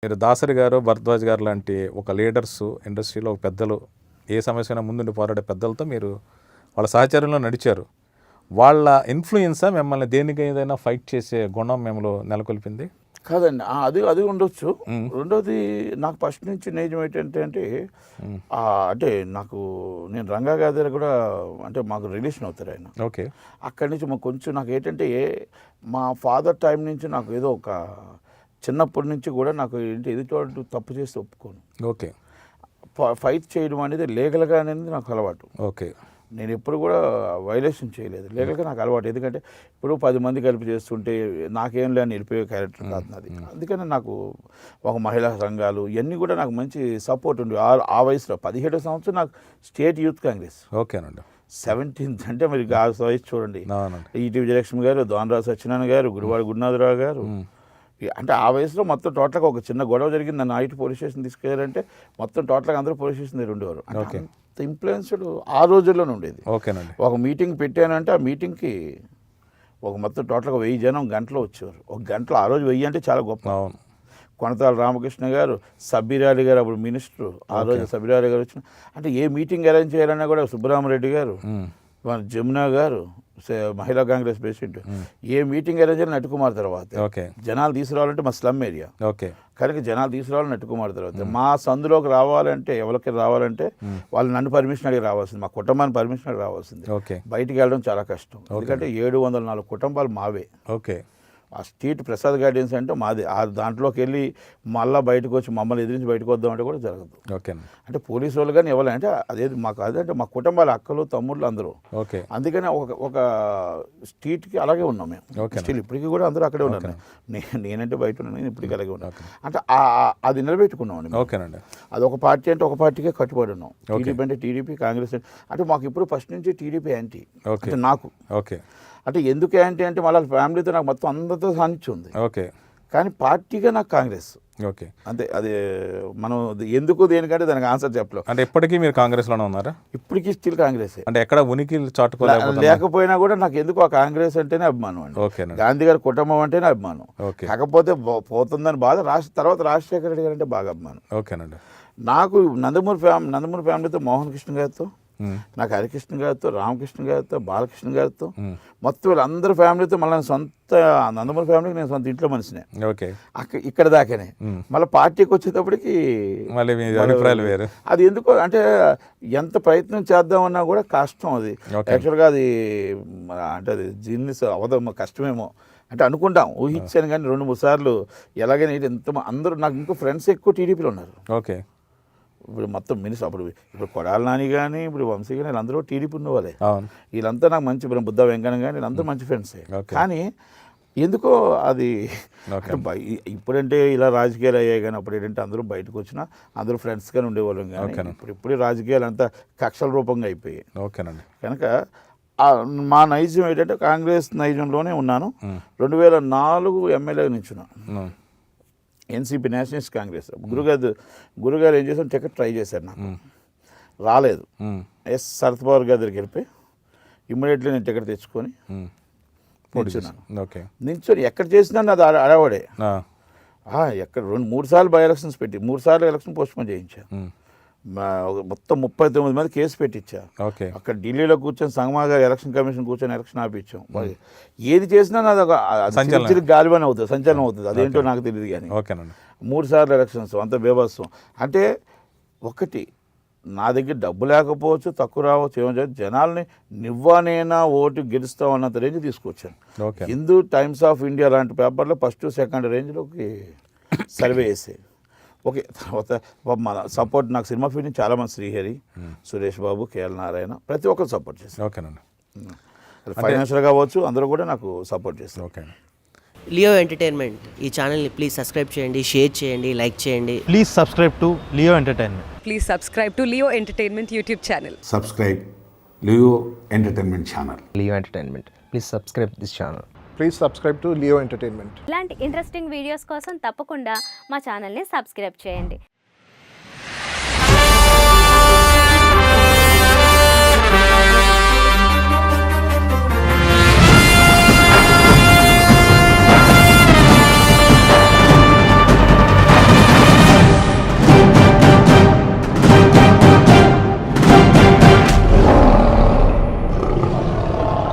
మీరు దాసరి గారు, భరద్వాజ్ గారు లాంటి ఒక లీడర్స్, ఇండస్ట్రీలో ఒక పెద్దలు, ఏ సమస్యైనా ముందుండి పోరాడే పెద్దలతో మీరు వాళ్ళ సహచర్యంలో నడిచారు. వాళ్ళ ఇన్ఫ్లుయెన్సా మిమ్మల్ని దేనికి ఏదైనా ఫైట్ చేసే గుణం మిమ్మల్ని నెలకొల్పింది? కాదండి, అది ఉండొచ్చు. రెండోది నాకు ఫస్ట్ నుంచి నిజం ఏంటంటే అంటే నేను రంగా గారి దగ్గర కూడా అంటే మాకు రిలేషన్ అవుతారు ఆయన. ఓకే. అక్కడి నుంచి మాకు కొంచెం నాకు ఏంటంటే మా ఫాదర్ టైం నుంచి నాకు ఏదో ఒక చిన్నప్పటి నుంచి కూడా నాకు ఏంటి ఎదుటి తప్పు చేస్తే ఒప్పుకోను. ఓకే. ఫైట్ చేయడం అనేది లీగల్గా అనేది నాకు అలవాటు. ఓకే. నేను ఎప్పుడు కూడా వైలేషన్ చేయలేదు, లీగల్గా నాకు అలవాటు. ఎందుకంటే ఇప్పుడు 10 మంది కలిపి చేస్తుంటే నాకేం లేని నిలిపోయే క్యారెక్టర్ కాదు నాది. అందుకని నాకు ఒక మహిళా సంఘాలు ఇవన్నీ కూడా నాకు మంచి సపోర్ట్ ఉంది. ఆ వయసులో 17వ సంవత్సరం నాకు స్టేట్ యూత్ కాంగ్రెస్. ఓకేనండి. 17th అంటే మరి ఆ వయసు చూడండి. ఈటీ విజయలక్ష్మి గారు, దోనరాజు సత్యనారాయణ గారు, గుడివాడ గురునాథరావు గారు, అంటే ఆ వయసులో మొత్తం టోటల్గా ఒక చిన్న గొడవ జరిగింది, నన్ను ఐటీ పోలీస్ స్టేషన్ తీసుకెళ్ళారంటే మొత్తం టోటల్గా అందరూ పోలీస్ స్టేషన్ దగ్గర ఉండేవారు. అంత ఇన్ఫ్లుయెన్స్డ్ ఆ రోజుల్లోనే ఉండేది. ఓకేనండి. ఒక మీటింగ్ పెట్టానంటే ఆ మీటింగ్కి ఒక మొత్తం టోటల్గా 1000 జనం గంటలో వచ్చేవారు. ఒక గంటలో ఆ రోజు 1000 అంటే చాలా గొప్ప. కొనతాల రామకృష్ణ గారు, సబ్బిరాలి గారు అప్పుడు మినిస్టరు, ఆ రోజు సబ్బిరాలి గారు వచ్చిన అంటే ఏ మీటింగ్ అరేంజ్ చేయాలన్నా కూడా సుబ్బరామరెడ్డి గారు, జమునా గారు మహిళా కాంగ్రెస్ ప్రెసిడెంట్, ఏ మీటింగ్ అరేంజ్ అయినా నట్టుకుమార్ తర్వాత. జనాలు తీసుకురావాలంటే మా స్లమ్ ఏరియా కనుక జనాలు తీసుకురావాలని నట్టుకుమార్ తర్వాత. మా సందులోకి రావాలంటే ఎవరికి రావాలంటే వాళ్ళు నన్ను పర్మిషన్ అడిగి రావాల్సింది, మా కుటుంబాన్ని పర్మిషన్ అడిగి రావాల్సింది. బయటికి వెళ్ళడం చాలా కష్టం, ఎందుకంటే 704 కుటుంబాలు మావే. ఓకే. ఆ స్ట్రీట్ ప్రసాద్ గార్డెన్స్ అంటే మాది. ఆ దాంట్లోకి వెళ్ళి మళ్ళీ బయటకు వచ్చి మమ్మల్ని ఎదిరించి బయటకు వద్దామంటే కూడా జరగదు. ఓకే. అంటే పోలీసు వాళ్ళు కానీ ఎవరు అంటే అదేది మాకు అదంటే మా కుటుంబాల అక్కలు తమ్ముళ్ళు అందరూ. ఓకే. అందుకని ఒక స్ట్రీట్కి అలాగే ఉన్నాం మేము. స్టిల్ ఇప్పటికీ కూడా అందరూ అక్కడే ఉన్నారు. నేనంటే బయట ఉన్నాను, నేను ఇప్పటికీ అలాగే ఉన్నాను. అంటే అది నిలబెట్టుకున్నాం. ఓకేనండి. అది ఒక పార్టీ అంటే ఒక పార్టీకే కట్టుబడి ఉన్నాం. టీడీపీ అంటే టీడీపీ, కాంగ్రెస్ అంటే మాకు ఇప్పుడు ఫస్ట్ నుంచి టీడీపీ యాంటీ. అంటే నాకు ఓకే అంటే ఎందుకు యాంటీ అంటే మళ్ళీ ఫ్యామిలీతో నాకు మొత్తం అందరితో సాన్నిధ్యం ఉంది. ఓకే. కానీ పార్టీగా నాకు కాంగ్రెస్. ఓకే. అంతే. అది మనం ఎందుకు దేనికంటే దానికి ఆన్సర్ చెప్పలేం. అంటే ఇప్పటికీ మీరు కాంగ్రెస్లోనే ఉన్నారా? ఇప్పటికీ స్టిల్ కాంగ్రెస్. అంటే ఎక్కడ ఉనికి లేకపోయినా కూడా నాకు ఎందుకు ఆ కాంగ్రెస్ అంటేనే అభిమానం అండి. గాంధీ గారి కుటుంబం అంటేనే అభిమానం. కాకపోతే పోతుందని బాధ. తర్వాత రాజశేఖర రెడ్డి గారు అంటే బాగా అభిమానం. ఓకేనండి. నాకు నందమూరి ఫ్యామిలీతో మోహన్ కృష్ణ గారితో, నాకు హరికృష్ణ గారితో, రామకృష్ణ గారితో, బాలకృష్ణ గారితో, మొత్తం వీళ్ళందరూ ఫ్యామిలీతో మళ్ళీ సొంత నందమూరి ఫ్యామిలీకి నేను సొంత ఇంట్లో మనిషినే. ఇక్కడ దాకానే. మళ్ళీ పార్టీకి వచ్చేటప్పటికి అది ఎందుకో అంటే ఎంత ప్రయత్నం చేద్దామన్నా కూడా కష్టం. అది యాక్చువల్గా అది అంటే అది జీర్ణిస్ అవదమ్మ కష్టమేమో అంటే అనుకుంటాం, ఊహించాను. కానీ 2-3 సార్లు ఎలాగైనా ఎంత అందరూ నాకు ఇంకో ఫ్రెండ్స్ ఎక్కువ టీడీపీలో ఉన్నారు. ఓకే. ఇప్పుడు మొత్తం ఇప్పుడు కొడాల నాని కానీ, ఇప్పుడు వంశీ కానీ వీళ్ళందరూ టీడీపీ ఉన్నవాళ్ళే. వీళ్ళంతా నాకు మంచి బుద్ధ వెంకన్న కానీ వీళ్ళందరూ మంచి ఫ్రెండ్సే. కానీ ఎందుకో అది ఇప్పుడంటే ఇలా రాజకీయాలు అయ్యాయి, కానీ అప్పుడు ఏంటంటే అందరూ బయటకు వచ్చినా అందరూ ఫ్రెండ్స్ కానీ ఉండేవాళ్ళం. కానీ ఇప్పుడు రాజకీయాలు అంతా కక్షల రూపంగా అయిపోయాయి. కనుక మా నైజం ఏంటంటే కాంగ్రెస్ నైజంలోనే ఉన్నాను. 2004 ఎమ్మెల్యే నుంచున్నాను. NCP, nationalist Congress. గురుగారు ఏం చేశారు, టికెట్ ట్రై చేశారు, నాకు రాలేదు. శరత్ పవార్ గారి దగ్గరికి వెళ్ళిపోయి ఇమ్మీడియట్లీ నేను టికెట్ తెచ్చుకొని నిల్చొని ఎక్కడ చేసినా అది అడవాడే. ఎక్కడ 2-3 సార్లు బై ఎలక్షన్స్ పెట్టి 3 సార్లు ఎలక్షన్ పోస్ట్పోన్ చేయించాను. మొత్తం 39 మంది కేసు పెట్టించా. అక్కడ ఢిల్లీలో కూర్చొని సంగమా గారు ఎలక్షన్ కమిషన్ కూర్చొని ఎలక్షన్ ఆపించాం. ఏది చేసినా నాది ఒక గాలివని అవుతుంది, సంచలనం అవుతుంది. అదేంటో నాకు తెలియదు. కానీ 3 సార్లు ఎలక్షన్స్ అంత బేభత్సం. అంటే ఒకటి, నా దగ్గర డబ్బు లేకపోవచ్చు, తక్కువ రావచ్చు, ఏమో జనాల్ని నివ్వానైనా ఓటు గెలుస్తాం అన్నంత రేంజ్ తీసుకొచ్చాను. హిందూ టైమ్స్ ఆఫ్ ఇండియా లాంటి పేపర్లో 1st, 2nd రేంజ్లోకి సర్వే చేసాయి. ఓకే. తర్వాత మన సపోర్ట్ నాకు సినిమా ఫీల్డ్ నుంచి చాలామంది, శ్రీహరి, సురేష్ బాబు, కేఎల్ నారాయణ, ప్రతి ఒక్కరు సపోర్ట్ చేస్తారు. ఫైనాన్షియల్ కావచ్చు, అందరూ కూడా నాకు సపోర్ట్ చేస్తారు. లియో ఎంటర్టైన్మెంట్ ఈ ఛానల్ని ప్లీజ్ సబ్స్క్రైబ్ చేయండి, షేర్ చేయండి, లైక్ చేయండి. Please subscribe to Leo entertainment. Please subscribe to Leo Entertainment YouTube channel. Subscribe Leo Entertainment channel. Leo Entertainment. Please subscribe this channel. Please subscribe to Leo entertainment. ఇలాంటి interesting videos కోసం తప్పకుండా మా ఛానల్ని subscribe చేయండి.